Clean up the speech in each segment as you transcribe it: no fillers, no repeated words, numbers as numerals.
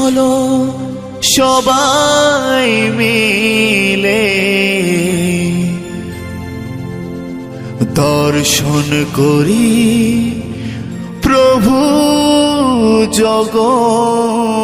চলো সবাই মিলে দর্শন করি প্রভু জগন্নাথের।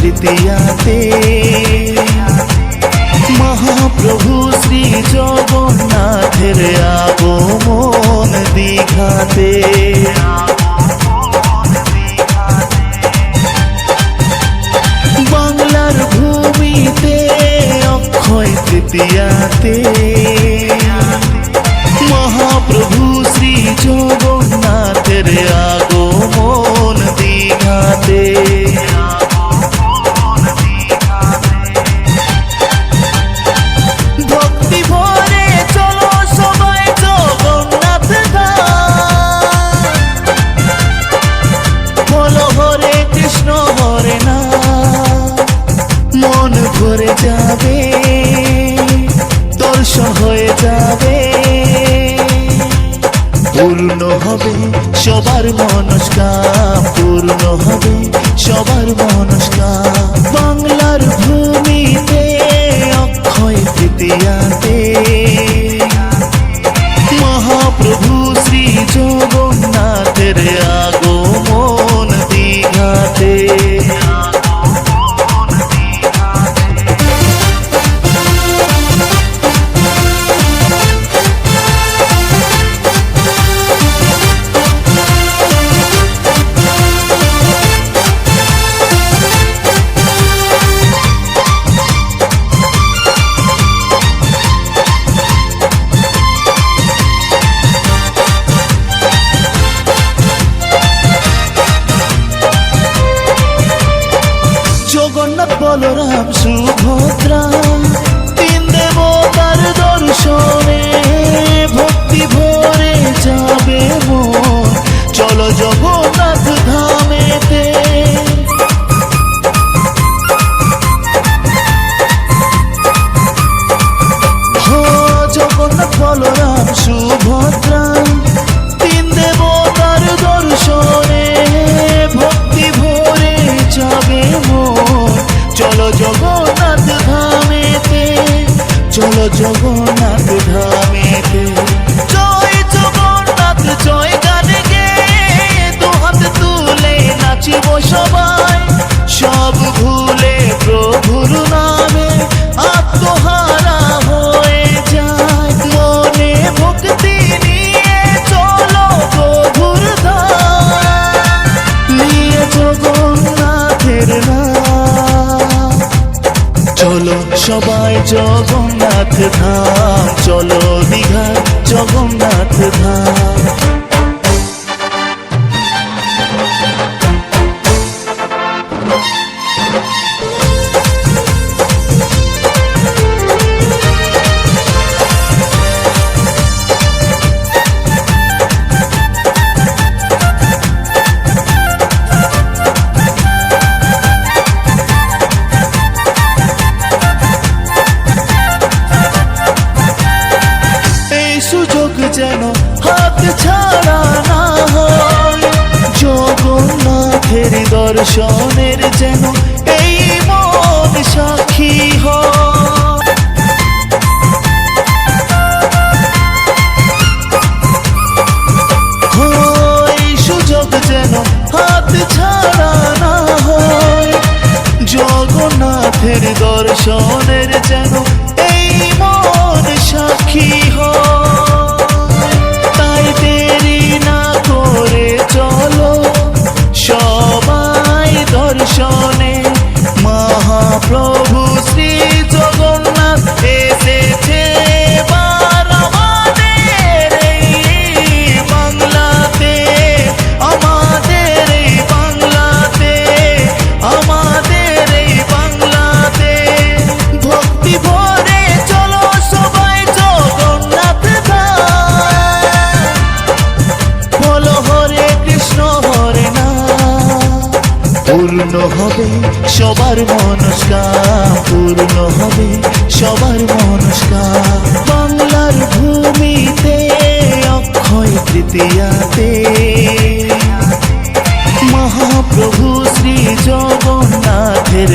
তৃতীয়াতে মহাপ্রভু শ্রী জগন্নাথের আগমন দীঘাতে। বাংলার ভূমিতে অক্ষয় তৃতীয়াতে মহাপ্রভু শ্রী জগন্নাথের আগমন দীঘাতে। ভরে যাবে দর্শন হয়ে যাবে, পূর্ণ হবে সবার মনস্কার, পূর্ণ হবে সবার মনস্কার। বাংলার ভূমিতে অক্ষয় তৃতীয়াতে মহাপ্রভু শ্রী জগন্নাথের আগমন দীঘাতে। জগন্নাথ বলরাম সুভদ্রা তিন দেবতার দর্শনে ভক্তি ভরে যাবে মন, চলো জগন্নাথ ধামেতে। জগন্নাথ বলরাম সুভদ্রা তিন দেবতার দর্শনে ভক্তি ভরে যাবে মন, চলো জগন্নাথ ধামেতে, চলো জগন্নাথ ধামেতে। জয় জগন্নাথ জয় গানে গে দুহাত তুলে নাচিব সবাই, সব ভুলে প্রভুর নামে আত্মহারা হয়ে যায়। মনে ভক্তি নিয়ে চলো প্রভুর ধাম, নিয়ে জগন্নাথের নাম। চলো সবাই জগন্নাথ ধাম, চলো দীঘার জগন্নাথ ধাম। যেন হাত ছাড়া না হয়, জগন্নাথের দর্শনের যেন এই মন সাক্ষী হয়। সুযোগ যেন হাত ছাড়া না হয়, জগন্নাথের দর্শনের যেন এই মন সাক্ষী হয়। সবাই দর্শনে মহাপ্রভু শ্রী জগন্নাথ এসেছে, আমাদের সবার মনস্কাম পূর্ণ হবে, সবার মনস্কাম। বাংলার ভূমিতে অক্ষয় তৃতীয়াতে মহাপ্রভু শ্রী জগন্নাথের